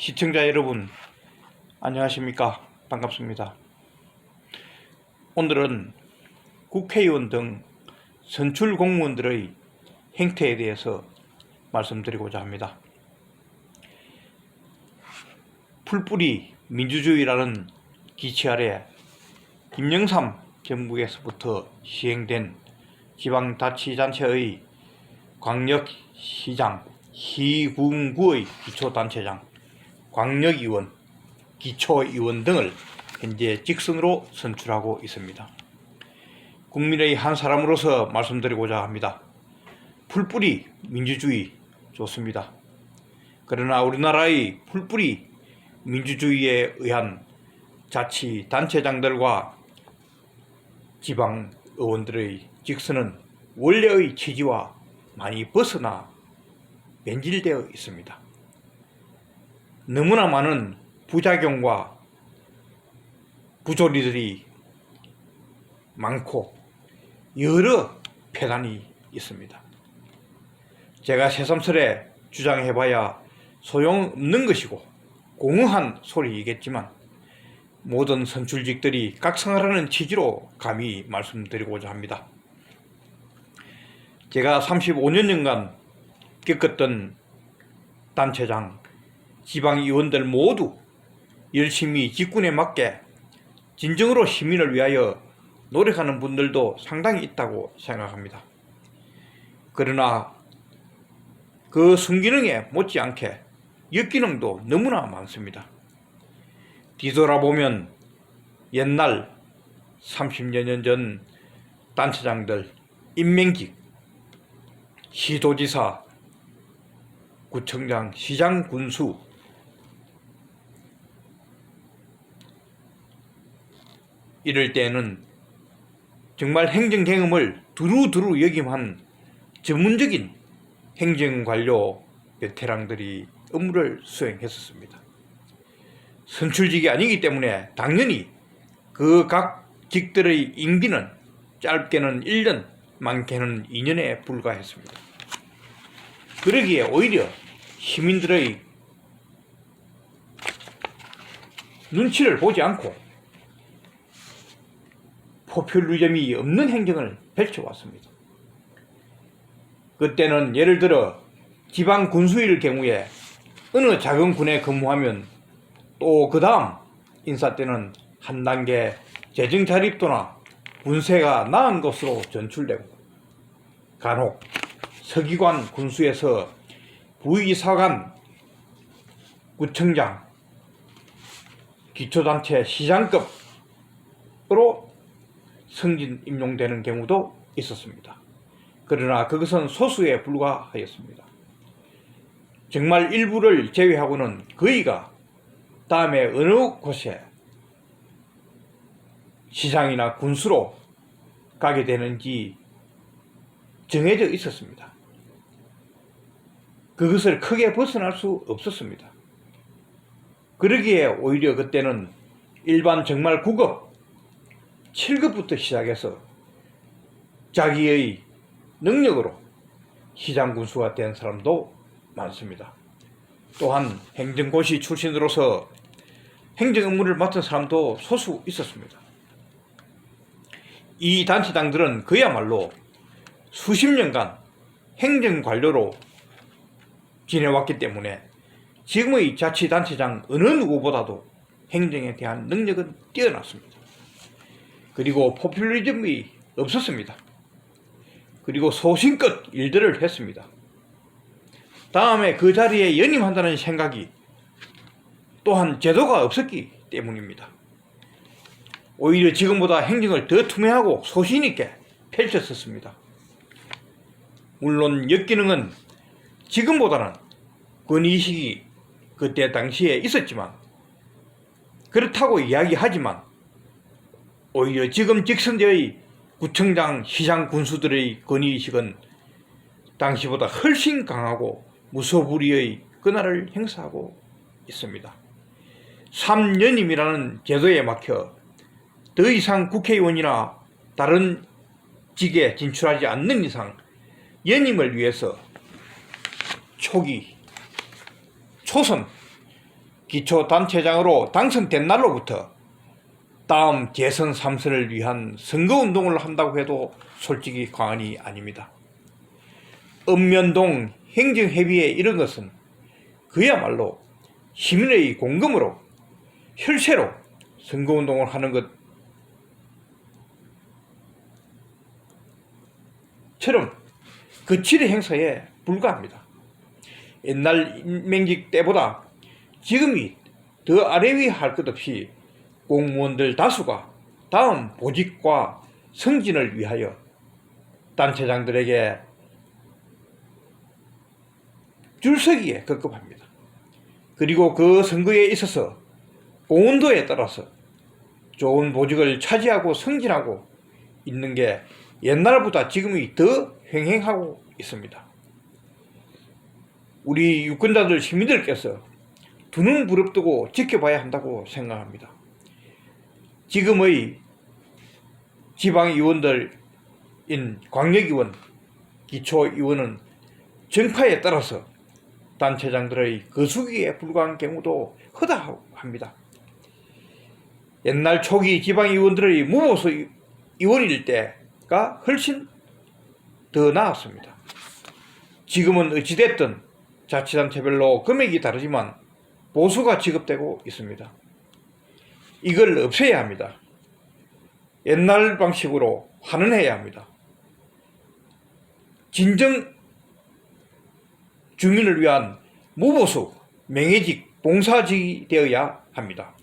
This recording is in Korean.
시청자 여러분, 안녕하십니까? 반갑습니다. 오늘은 국회의원 등 선출 공무원들의 행태에 대해서 말씀드리고자 합니다. 풀뿌리 민주주의라는 기치 아래 김영삼 정부에서부터 시행된 지방자치단체의 광역시장, 시군구의 기초단체장, 광역의원, 기초의원 등을 현재 직선으로 선출하고 있습니다. 국민의 한 사람으로서 말씀드리고자 합니다. 풀뿌리 민주주의 좋습니다. 그러나 우리나라의 풀뿌리 민주주의에 의한 자치단체장들과 지방의원들의 직선은 원래의 취지와 많이 벗어나 변질되어 있습니다. 너무나 많은 부작용과 부조리들이 많고 여러 폐단이 있습니다. 제가 새삼스레 주장해봐야 소용없는 것이고 공허한 소리이겠지만 모든 선출직들이 각성하라는 취지로 감히 말씀드리고자 합니다. 제가 35년간 겪었던 단체장, 지방의원들 모두 열심히 직군에 맞게 진정으로 시민을 위하여 노력하는 분들도 상당히 있다고 생각합니다. 그러나 그 순기능에 못지않게 역기능도 너무나 많습니다. 뒤돌아보면 옛날 30여 년 전 단체장들 임명직, 시도지사, 구청장, 시장, 군수 이럴 때는 정말 행정 경험을 두루두루 역임한 전문적인 행정관료 베테랑들이 업무를 수행했었습니다. 선출직이 아니기 때문에 당연히 그 각 직들의 임기는 짧게는 1년, 많게는 2년에 불과했습니다. 그러기에 오히려 시민들의 눈치를 보지 않고 포퓰리즘이 없는 행정을 펼쳐왔습니다. 그때는 예를 들어 지방 군수일 경우에 어느 작은 군에 근무하면 또 그 다음 인사 때는 한 단계 재정 자립도나 군세가 나은 것으로 전출되고 간혹 서기관 군수에서 부의사관, 구청장, 기초단체 시장급으로 승진 임용되는 경우도 있었습니다. 그러나 그것은 소수에 불과하였습니다. 정말 일부를 제외하고는 거의가 다음에 어느 곳에 시장이나 군수로 가게 되는지 정해져 있었습니다. 그것을 크게 벗어날 수 없었습니다. 그러기에 오히려 그때는 일반 정말 9급, 7급부터 시작해서 자기의 능력으로 시장 군수가 된 사람도 많습니다. 또한 행정고시 출신으로서 행정 업무를 맡은 사람도 소수 있었습니다. 이 단체장들은 그야말로 수십 년간 행정관료로 지내왔기 때문에 지금의 자치단체장 어느 누구보다도 행정에 대한 능력은 뛰어났습니다. 그리고 포퓰리즘이 없었습니다. 그리고 소신껏 일들을 했습니다. 다음에 그 자리에 연임한다는 생각이 또한 제도가 없었기 때문입니다. 오히려 지금보다 행정을 더 투명하고 소신있게 펼쳤었습니다. 물론 역기능은 지금보다는 권위의식이 그때 당시에 있었지만 그렇다고 이야기하지만 오히려 지금 직선제의 구청장, 시장, 군수들의 권위의식은 당시보다 훨씬 강하고 무소불위의 권한을 행사하고 있습니다. 3연임이라는 제도에 막혀 더 이상 국회의원이나 다른 직에 진출하지 않는 이상 연임을 위해서 초기, 초선 기초단체장으로 당선된 날로부터 다음 재선 3선을 위한 선거운동을 한다고 해도 솔직히 과언이 아닙니다. 읍면동 행정회비에 이런 것은 그야말로 시민의 공금으로 혈세로 선거운동을 하는 것처럼 거칠의 행사에 불과합니다. 옛날 임명직 때보다 지금이 더 아래 위 할 것 없이 공무원들 다수가 다음 보직과 승진을 위하여 단체장들에게 줄서기에 급급합니다. 그리고 그 선거에 있어서 공헌도에 따라서 좋은 보직을 차지하고 승진하고 있는 게 옛날보다 지금이 더 횡행하고 있습니다. 우리 유권자들 시민들께서 두 눈 부릅뜨고 지켜봐야 한다고 생각합니다. 지금의 지방의원들인 광역의원, 기초의원은 정파에 따라서 단체장들의 거수기에 불과한 경우도 허다합니다. 옛날 초기 지방의원들의 무보수 의원일 때가 훨씬 더 나았습니다. 지금은 어찌됐든 자치단체별로 금액이 다르지만 보수가 지급되고 있습니다. 이걸 없애야 합니다. 옛날 방식으로 환원해야 합니다. 진정 주민을 위한 무보수, 명예직, 봉사직이 되어야 합니다.